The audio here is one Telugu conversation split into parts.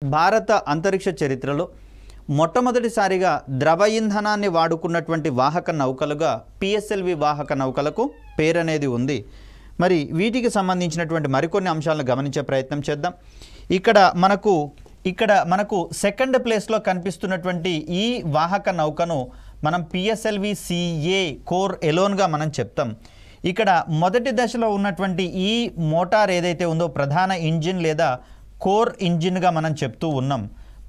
భారత అంతరిక్ష చరిత్రలో మొట్టమొదటిసారిగా ద్రవ ఇంధనాన్ని వాడుకున్నటువంటి వాహక నౌకలుగా పిఎస్ఎల్వి వాహక నౌకలకు పేరనేది ఉంది. మరి వీటికి సంబంధించినటువంటి మరికొన్ని అంశాలను గమనించే ప్రయత్నం చేద్దాం. ఇక్కడ మనకు సెకండ్ ప్లేస్లో కనిపిస్తున్నటువంటి ఈ వాహక నౌకను మనం పిఎస్ఎల్వి సిఏ కోర్ ఎలోన్గా మనం చెప్తాం. ఇక్కడ మొదటి దశలో ఉన్నటువంటి ఈ మోటార్ ఏదైతే ఉందో ప్రధాన ఇంజిన్ లేదా కోర్ ఇంజిన్గా మనం చెప్తూ ఉన్నాం.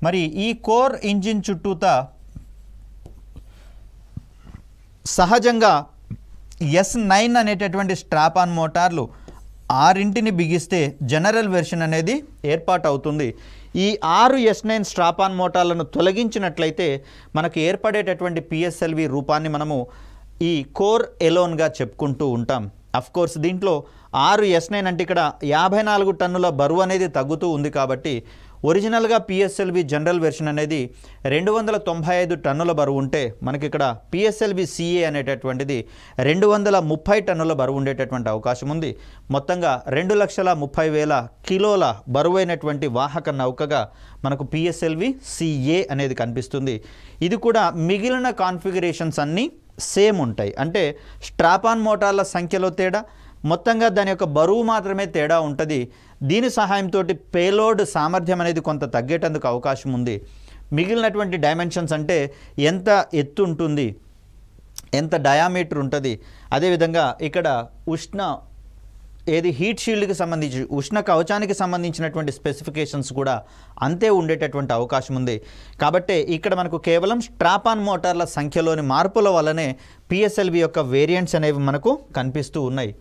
మరి ఈ కోర్ ఇంజిన్ చుట్టూతా సహజంగా S9 అనేటటువంటి స్ట్రాప్ ఆన్ మోటార్లు 6 బిగిస్తే జనరల్ వెర్షన్ అనేది ఏర్పాటు అవుతుంది. ఈ 6 S9 స్ట్రాప్ ఆన్ మోటార్లను తొలగించినట్లయితే మనకు ఏర్పడేటటువంటి పిఎస్ఎల్వి రూపాన్ని మనము ఈ కోర్ ఎలోన్గా చెప్పుకుంటూ ఉంటాం. అఫ్కోర్స్ దీంట్లో 6 S9 అంటే ఇక్కడ 54 టన్నుల బరువు అనేది తగ్గుతూ ఉంది కాబట్టి ఒరిజినల్గా పిఎస్ఎల్వి జనరల్ వెర్షన్ అనేది 295 టన్నుల బరువు ఉంటే మనకి ఇక్కడ పిఎస్ఎల్వి సిఏ అనేటటువంటిది 230 టన్నుల బరువు ఉండేటటువంటి అవకాశం ఉంది. మొత్తంగా 2,30,000 కిలోల బరువైనటువంటి వాహక నౌకగా మనకు పిఎస్ఎల్వి సిఏ అనేది కనిపిస్తుంది. ఇది కూడా మిగిలిన కాన్ఫిగరేషన్స్ అన్నీ సేమ్ ఉంటాయి. అంటే స్ట్రాప్ ఆన్ మోటార్ల సంఖ్యలో తేడా, మొత్తంగా దాని యొక్క బరువు మాత్రమే తేడా ఉంటుంది. దీని సహాయంతో పేలోడ్ సామర్థ్యం అనేది కొంత తగ్గేటందుకు అవకాశం ఉంది. మిగిలినటువంటి డైమెన్షన్స్ అంటే ఎంత ఎత్తు ఉంటుంది, ఎంత డయామీటర్ ఉంటుంది, అదేవిధంగా ఇక్కడ హీట్ షీల్డ్కి సంబంధించి ఉష్ణ కవచానికి సంబంధించినటువంటి స్పెసిఫికేషన్స్ కూడా అంతే ఉండేటటువంటి అవకాశం ఉంది. కాబట్టి ఇక్కడ మనకు కేవలం స్ట్రాప్ ఆన్ మోటార్ల సంఖ్యలోని మార్పుల వల్లనే పిఎస్ఎల్వి యొక్క వేరియంట్స్ అనేవి మనకు కనిపిస్తూ ఉన్నాయి.